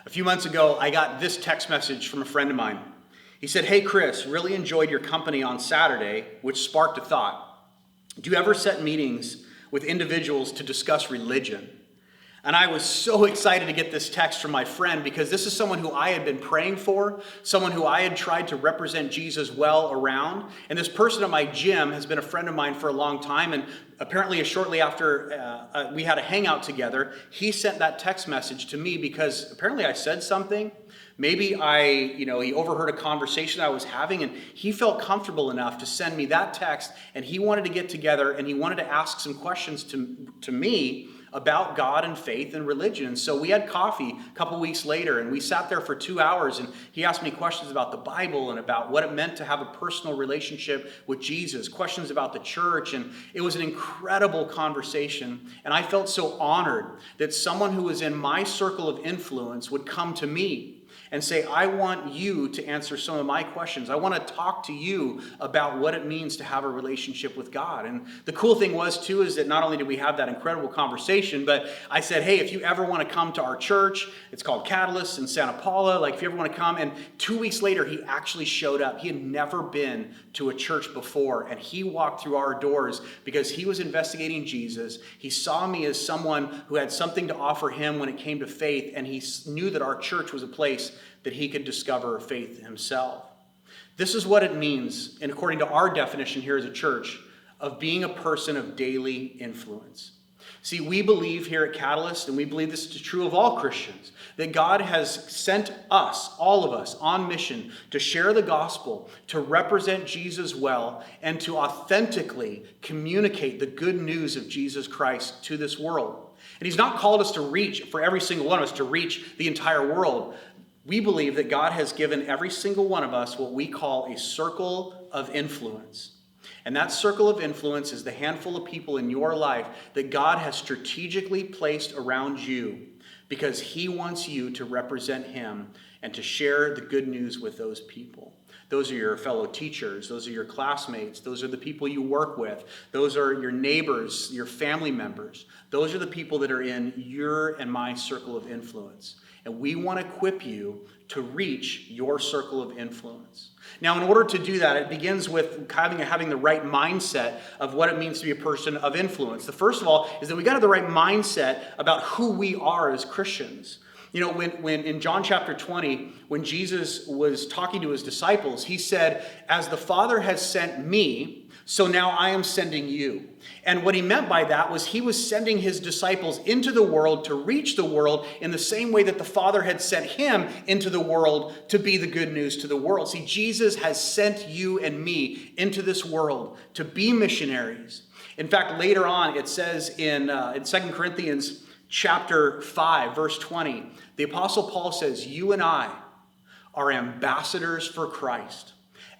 A few months ago, I got this text message from a friend of mine. He said, "Hey Chris, really enjoyed your company on Saturday," which sparked a thought. "Do you ever set meetings with individuals to discuss religion?" And I was so excited to get this text from my friend because this is someone who I had been praying for, someone who I had tried to represent Jesus well around. And this person at my gym has been a friend of mine for a long time. And apparently shortly after we had a hangout together, he sent that text message to me because apparently I said something. Maybe he overheard a conversation I was having, and he felt comfortable enough to send me that text, and he wanted to get together and he wanted to ask some questions to me about God and faith and religion. And so we had coffee a couple weeks later, and we sat there for 2 hours, and he asked me questions about the Bible and about what it meant to have a personal relationship with Jesus, questions about the church, and it was an incredible conversation. And I felt so honored that someone who was in my circle of influence would come to me and say, "I want you to answer some of my questions. I want to talk to you about what it means to have a relationship with God." And the cool thing was, too, is that not only did we have that incredible conversation, but I said, "Hey, if you ever want to come to our church, it's called Catalyst in Santa Paula, if you ever want to come." And 2 weeks later, he actually showed up. He had never been to a church before, and he walked through our doors because he was investigating Jesus. He saw me as someone who had something to offer him when it came to faith, and he knew that our church was a place that he could discover faith himself. This is what it means, and according to our definition here as a church, of being a person of daily influence. See, we believe here at Catalyst, and we believe this is true of all Christians, that God has sent us, all of us, on mission to share the gospel, to represent Jesus well, and to authentically communicate the good news of Jesus Christ to this world. And he's not called us to reach, for every single one of us, to reach the entire world. We believe that God has given every single one of us what we call a circle of influence. And that circle of influence is the handful of people in your life that God has strategically placed around you because he wants you to represent him and to share the good news with those people. Those are your fellow teachers. Those are your classmates. Those are the people you work with. Those are your neighbors, your family members. Those are the people that are in your and my circle of influence. And we want to equip you to reach your circle of influence. Now, in order to do that, it begins with having the right mindset of what it means to be a person of influence. The first of all is that we got to have the right mindset about who we are as Christians. You know, when in John chapter 20, when Jesus was talking to his disciples, he said, "As the Father has sent me, so now I am sending you." And what he meant by that was he was sending his disciples into the world to reach the world in the same way that the Father had sent him into the world to be the good news to the world. See, Jesus has sent you and me into this world to be missionaries. In fact, later on, it says in 2 Corinthians chapter 5, verse 20, the Apostle Paul says, "You and I are ambassadors for Christ,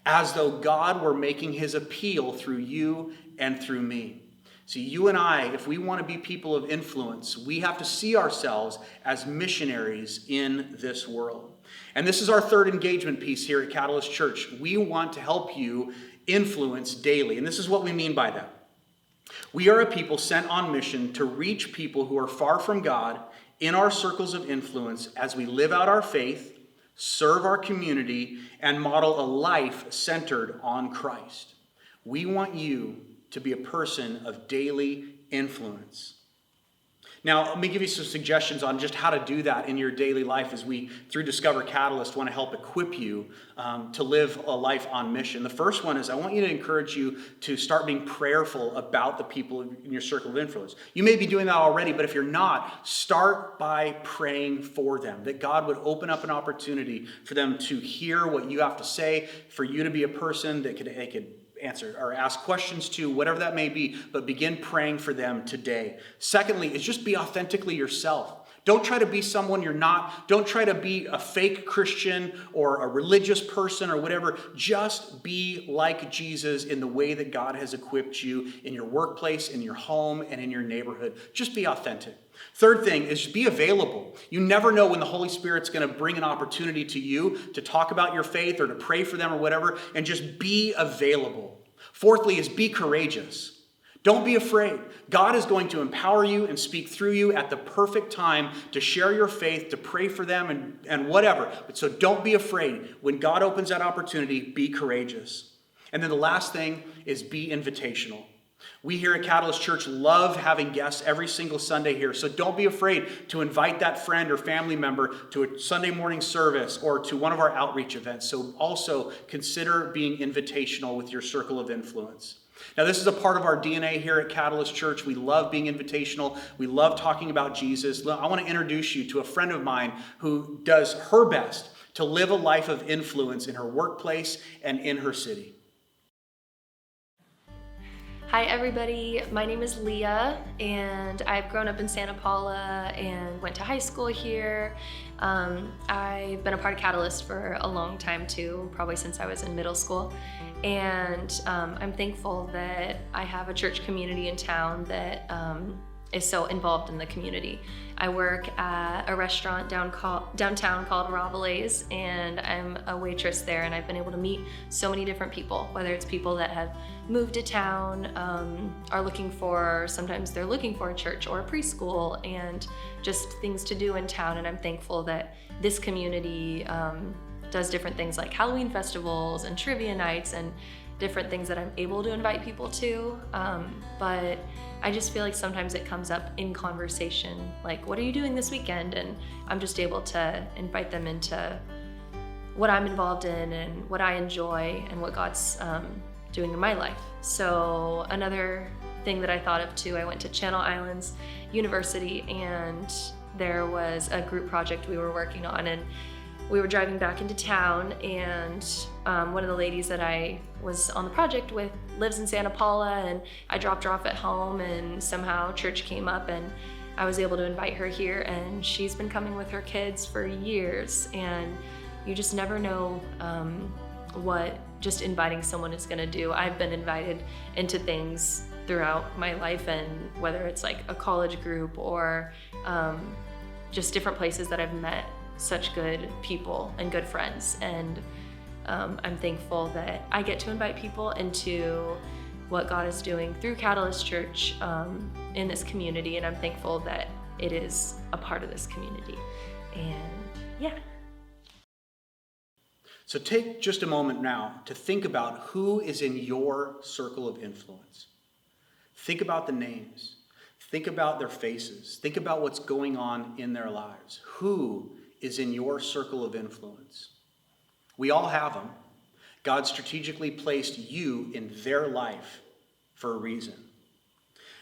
as though God were making his appeal through you and through me." See, you and I, if we want to be people of influence, we have to see ourselves as missionaries in this world. And this is our third engagement piece here at Catalyst Church. We want to help you influence daily. And this is what we mean by that. We are a people sent on mission to reach people who are far from God in our circles of influence as we live out our faith, serve our community, and model a life centered on Christ. We want you to be a person of daily influence. Now, let me give you some suggestions on just how to do that in your daily life as we, through Discover Catalyst, want to help equip you to live a life on mission. The first one is I want you to encourage you to start being prayerful about the people in your circle of influence. You may be doing that already, but if you're not, start by praying for them, that God would open up an opportunity for them to hear what you have to say, for you to be a person that they could answer or ask questions to, whatever that may be, but begin praying for them today. Secondly, is just be authentically yourself. Don't try to be someone you're not. Don't try to be a fake Christian or a religious person or whatever. Just be like Jesus in the way that God has equipped you in your workplace, in your home, and in your neighborhood. Just be authentic. Third thing is be available. You never know when the Holy Spirit's going to bring an opportunity to you to talk about your faith or to pray for them or whatever, and just be available. Fourthly is be courageous. Don't be afraid. God is going to empower you and speak through you at the perfect time to share your faith, to pray for them and whatever. But so don't be afraid. When God opens that opportunity, be courageous. And then the last thing is be invitational. We here at Catalyst Church love having guests every single Sunday here. So don't be afraid to invite that friend or family member to a Sunday morning service or to one of our outreach events. So also consider being invitational with your circle of influence. Now, this is a part of our DNA here at Catalyst Church. We love being invitational. We love talking about Jesus. I want to introduce you to a friend of mine who does her best to live a life of influence in her workplace and in her city. Hi everybody, my name is Leah and I've grown up in Santa Paula and went to high school here. I've been a part of Catalyst for a long time too, probably since I was in middle school. And I'm thankful that I have a church community in town that is so involved in the community. I work at a restaurant downtown called Ravelais, and I'm a waitress there, and I've been able to meet so many different people, whether it's people that have moved to town, sometimes they're looking for a church or a preschool, and just things to do in town. And I'm thankful that this community does different things like Halloween festivals and trivia nights and different things that I'm able to invite people to. But I just feel like sometimes it comes up in conversation, like, what are you doing this weekend? And I'm just able to invite them into what I'm involved in and what I enjoy and what God's doing in my life. So another thing that I thought of too, I went to Channel Islands University, and there was a group project we were working on, and we were driving back into town, and one of the ladies that I was on the project with lives in Santa Paula, and I dropped her off at home, and somehow church came up and I was able to invite her here, and she's been coming with her kids for years. And you just never know what just inviting someone is gonna do. I've been invited into things throughout my life, and whether it's like a college group or just different places that I've met such good people and good friends. And I'm thankful that I get to invite people into what God is doing through Catalyst Church in this community, and I'm thankful that it is a part of this community. And yeah. So take just a moment now to think about who is in your circle of influence. Think about the names. Think about their faces. Think about what's going on in their lives. Who is in your circle of influence? We all have them. God strategically placed you in their life for a reason.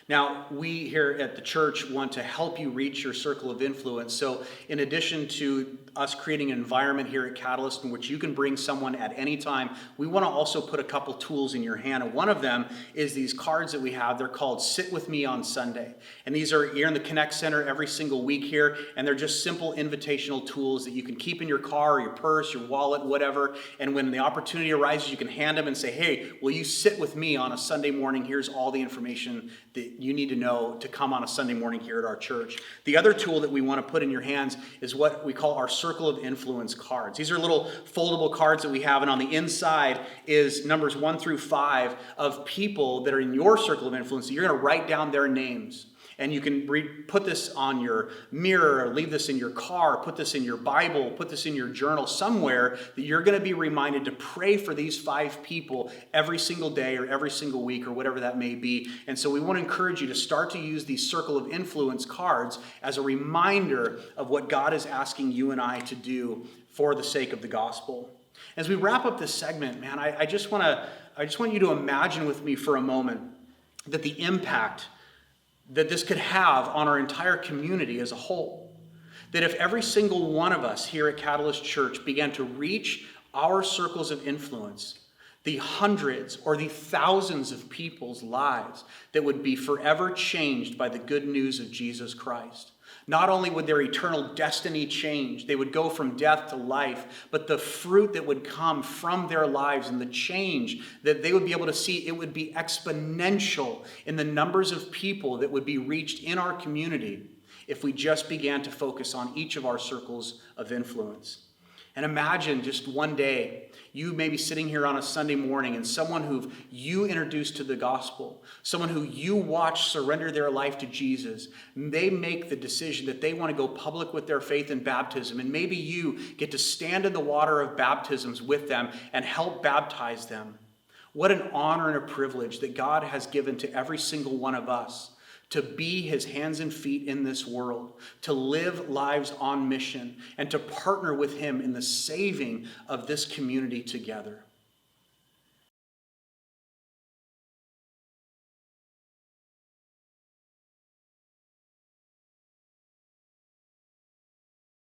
Now, we here at the church want to help you reach your circle of influence. So in addition to us creating an environment here at Catalyst in which you can bring someone at any time, we want to also put a couple tools in your hand. And one of them is these cards that we have. They're called Sit With Me on Sunday. And these are here in the Connect Center every single week here. And they're just simple invitational tools that you can keep in your car or your purse, your wallet, whatever. And when the opportunity arises, you can hand them and say, hey, will you sit with me on a Sunday morning? Here's all the information that you need to know to come on a Sunday morning here at our church. The other tool that we want to put in your hands is what we call our Circle of Influence cards. These are little foldable cards that we have, and on the inside is numbers 1 through 5 of people that are in your circle of influence. You're going to write down their names. And you can put this on your mirror, leave this in your car, put this in your Bible, put this in your journal somewhere that you're going to be reminded to pray for these 5 people every single day or every single week or whatever that may be. And so we want to encourage you to start to use these Circle of Influence cards as a reminder of what God is asking you and I to do for the sake of the gospel. As we wrap up this segment, man, I just want you to imagine with me for a moment that the impact that this could have on our entire community as a whole. That if every single one of us here at Catalyst Church began to reach our circles of influence, the hundreds or the thousands of people's lives that would be forever changed by the good news of Jesus Christ. Not only would their eternal destiny change, they would go from death to life, but the fruit that would come from their lives and the change that they would be able to see, it would be exponential in the numbers of people that would be reached in our community if we just began to focus on each of our circles of influence. And imagine just one day, you may be sitting here on a Sunday morning and someone who you introduced to the gospel, someone who you watched surrender their life to Jesus, they make the decision that they want to go public with their faith in baptism. And maybe you get to stand in the water of baptisms with them and help baptize them. What an honor and a privilege that God has given to every single one of us to be his hands and feet in this world, to live lives on mission, and to partner with him in the saving of this community together.